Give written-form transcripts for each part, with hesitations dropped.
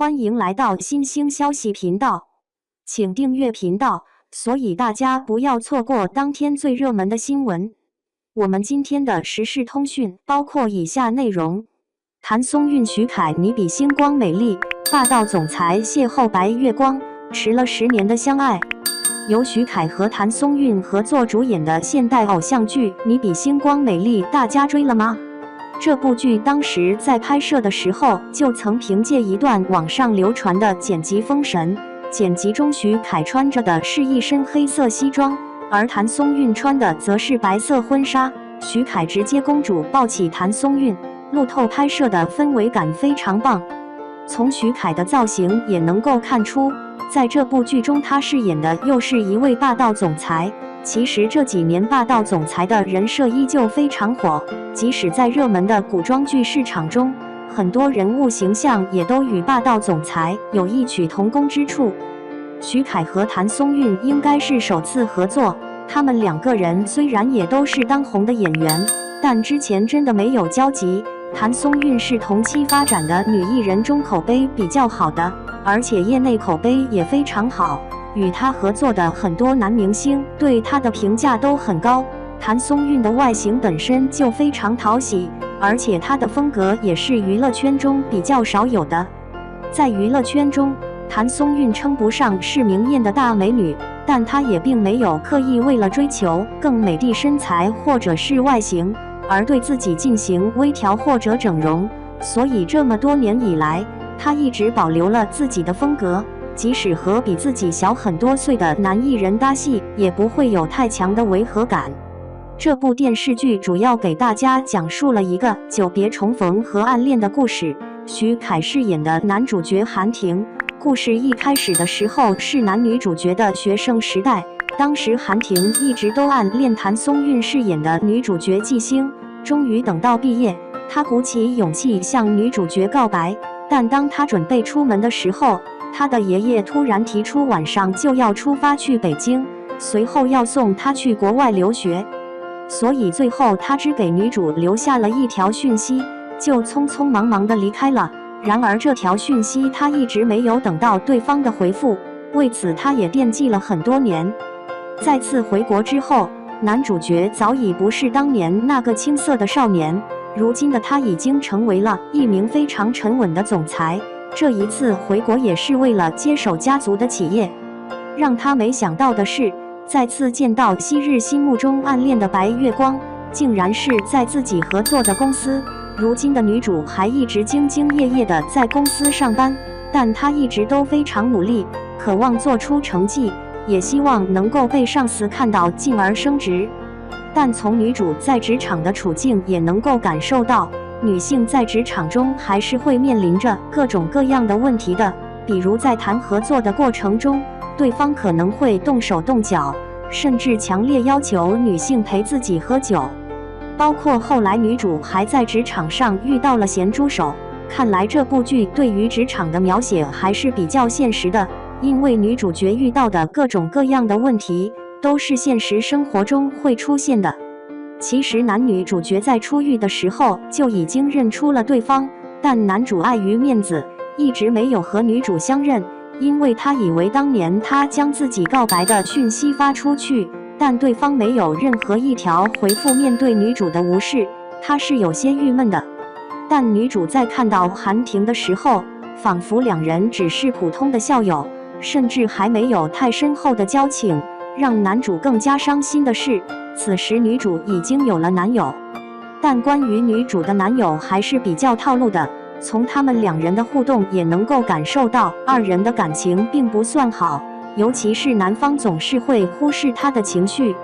欢迎来到新兴消息频道，请订阅频道，所以大家不要错过当天最热门的新闻。我们今天的时事通讯包括以下内容：谭松韵、徐凯你比星光美丽，霸道总裁邂逅白月光，迟了10年的相爱。由徐凯和谭松韵合作主演的现代偶像剧《你比星光美丽》，大家追了吗？这部剧当时在拍摄的时候，就曾凭借一段网上流传的剪辑封神。剪辑中，徐凯穿着的是一身黑色西装，而谭松韵穿的则是白色婚纱。徐凯直接公主抱起谭松韵，路透拍摄的氛围感非常棒。从徐凯的造型也能够看出，在这部剧中他饰演的又是一位霸道总裁。其实这几年霸道总裁的人设依旧非常火，即使在热门的古装剧市场中，很多人物形象也都与霸道总裁有异曲同工之处。徐凯和谭松韵应该是首次合作，他们两个人虽然也都是当红的演员，但之前真的没有交集。谭松韵是同期发展的女艺人中口碑比较好的，而且业内口碑也非常好。与他合作的很多男明星对他的评价都很高。谭松韵的外形本身就非常讨喜，而且她的风格也是娱乐圈中比较少有的。在娱乐圈中，谭松韵称不上是明艳的大美女，但她也并没有刻意为了追求更美的身材或者是外形，而对自己进行微调或者整容。所以这么多年以来，她一直保留了自己的风格。即使和比自己小很多岁的男艺人搭戏，也不会有太强的违和感。这部电视剧主要给大家讲述了一个久别重逢和暗恋的故事。徐凯饰演的男主角韩婷，故事一开始的时候是男女主角的学生时代，当时韩婷一直都暗恋谭松韵饰演的女主角纪星。终于等到毕业，他鼓起勇气向女主角告白，但当他准备出门的时候，他的爷爷突然提出晚上就要出发去北京，随后要送他去国外留学，所以最后他只给女主留下了一条讯息，就匆匆忙忙地离开了。然而这条讯息他一直没有等到对方的回复，为此他也惦记了很多年。再次回国之后，男主角早已不是当年那个青涩的少年，如今的他已经成为了一名非常沉稳的总裁。这一次回国也是为了接手家族的企业。让他没想到的是，再次见到昔日心目中暗恋的白月光，竟然是在自己合作的公司。如今的女主还一直兢兢业业地在公司上班，但她一直都非常努力，渴望做出成绩，也希望能够被上司看到，进而升职。但从女主在职场的处境也能够感受到，女性在职场中还是会面临着各种各样的问题的，比如在谈合作的过程中，对方可能会动手动脚，甚至强烈要求女性陪自己喝酒。包括后来女主还在职场上遇到了咸猪手。看来这部剧对于职场的描写还是比较现实的，因为女主角遇到的各种各样的问题都是现实生活中会出现的。其实男女主角在初遇的时候就已经认出了对方，但男主碍于面子，一直没有和女主相认，因为他以为当年他将自己告白的讯息发出去，但对方没有任何一条回复。面对女主的无视，他是有些郁闷的。但女主在看到韩婷的时候，仿佛两人只是普通的校友，甚至还没有太深厚的交情。让男主更加伤心的是，此时女主已经有了男友。但关于女主的男友还是比较套路的，从他们两人的互动也能够感受到二人的感情并不算好，尤其是男方总是会忽视她的情绪。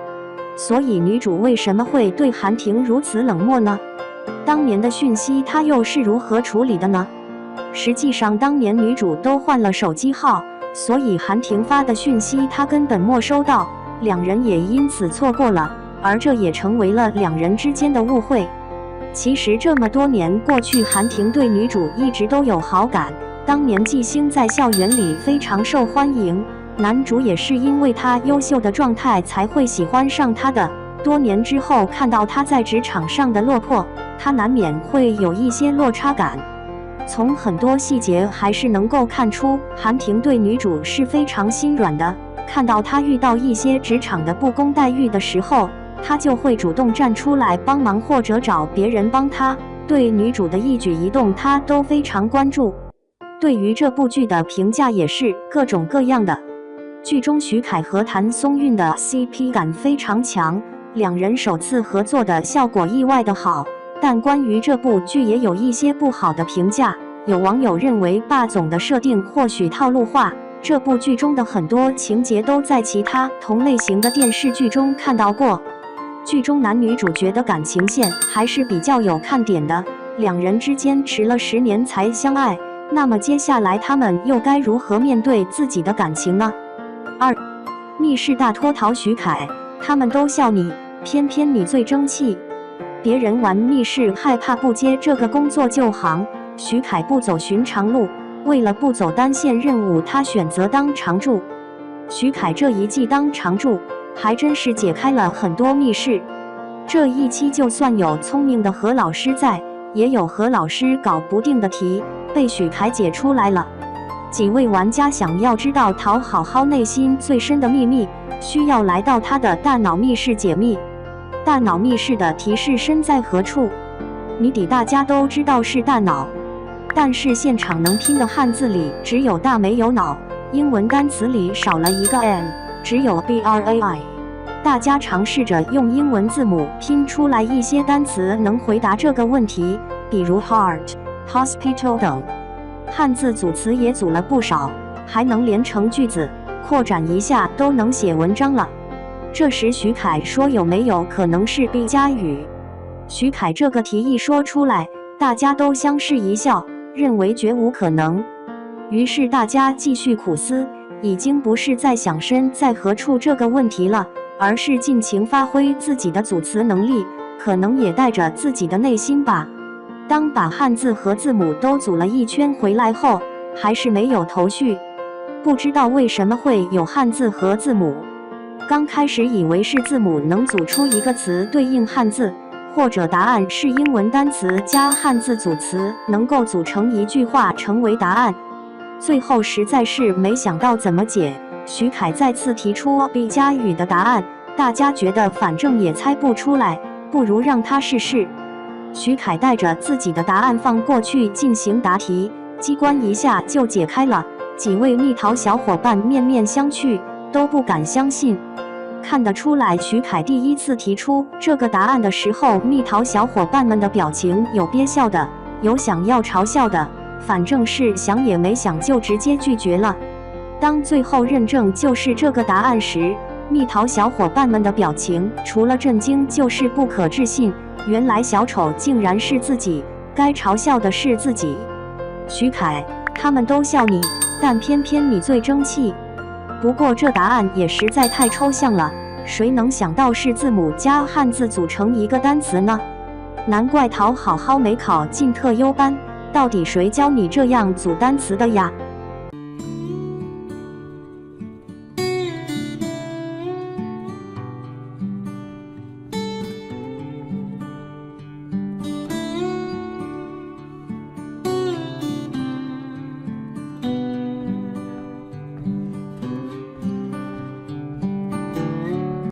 所以女主为什么会对韩婷如此冷漠呢？当年的讯息她又是如何处理的呢？实际上当年女主都换了手机号，所以韩婷发的讯息她根本没收到，两人也因此错过了，而这也成为了两人之间的误会。其实这么多年过去，韩婷对女主一直都有好感，当年纪星在校园里非常受欢迎，男主也是因为她优秀的状态才会喜欢上她的。多年之后看到她在职场上的落魄，他难免会有一些落差感。从很多细节还是能够看出韩婷对女主是非常心软的。看到她遇到一些职场的不公待遇的时候，她就会主动站出来帮忙，或者找别人帮她。对女主的一举一动，她都非常关注。对于这部剧的评价也是各种各样的。剧中徐凯和谭松韵的 CP 感非常强，两人首次合作的效果意外的好。但关于这部剧也有一些不好的评价，有网友认为霸总的设定或许套路化。这部剧中的很多情节都在其他同类型的电视剧中看到过。剧中男女主角的感情线还是比较有看点的，两人之间迟了10年才相爱，那么接下来他们又该如何面对自己的感情呢？2. 密室大脱逃徐凯，他们都笑你，偏偏你最争气。别人玩密室害怕不接这个工作就行，徐凯不走寻常路，为了不走单线任务，他选择当常驻。徐凯这一季当常驻，还真是解开了很多密室。这一期就算有聪明的何老师在，也有何老师搞不定的题，被许凯解出来了。几位玩家想要知道陶好好内心最深的秘密，需要来到他的大脑密室解密。大脑密室的提示身在何处？谜底大家都知道是大脑，但是现场能拼的汉字里只有大没有脑，英文单词里少了一个 n， 只有 BRAI。大家尝试着用英文字母拼出来一些单词能回答这个问题，比如 heart、hospital 等。汉字组词也组了不少，还能连成句子，扩展一下都能写文章了。这时徐凯说有没有可能是 B 加语？徐凯这个提议说出来，大家都相视一笑，认为绝无可能。于是大家继续苦思，已经不是在想身在何处这个问题了，而是尽情发挥自己的组词能力，可能也带着自己的内心吧。当把汉字和字母都组了一圈回来后，还是没有头绪，不知道为什么会有汉字和字母。刚开始以为是字母能组出一个词对应汉字，或者答案是英文单词加汉字组词能够组成一句话成为答案。最后实在是没想到怎么解，徐凯再次提出 B 加语的答案，大家觉得反正也猜不出来，不如让他试试。徐凯带着自己的答案放过去进行答题，机关一下就解开了。几位蜜桃小伙伴面面相觑，都不敢相信。看得出来，徐凯第一次提出这个答案的时候，蜜桃小伙伴们的表情有憋笑的，有想要嘲笑的，反正是想也没想就直接拒绝了。当最后认证就是这个答案时，蜜桃小伙伴们的表情除了震惊就是不可置信，原来小丑竟然是自己，该嘲笑的是自己。徐凯，他们都笑你，但偏偏你最争气。不过这答案也实在太抽象了，谁能想到是字母加汉字组成一个单词呢？难怪陶好好没考进特优班，到底谁教你这样组单词的呀？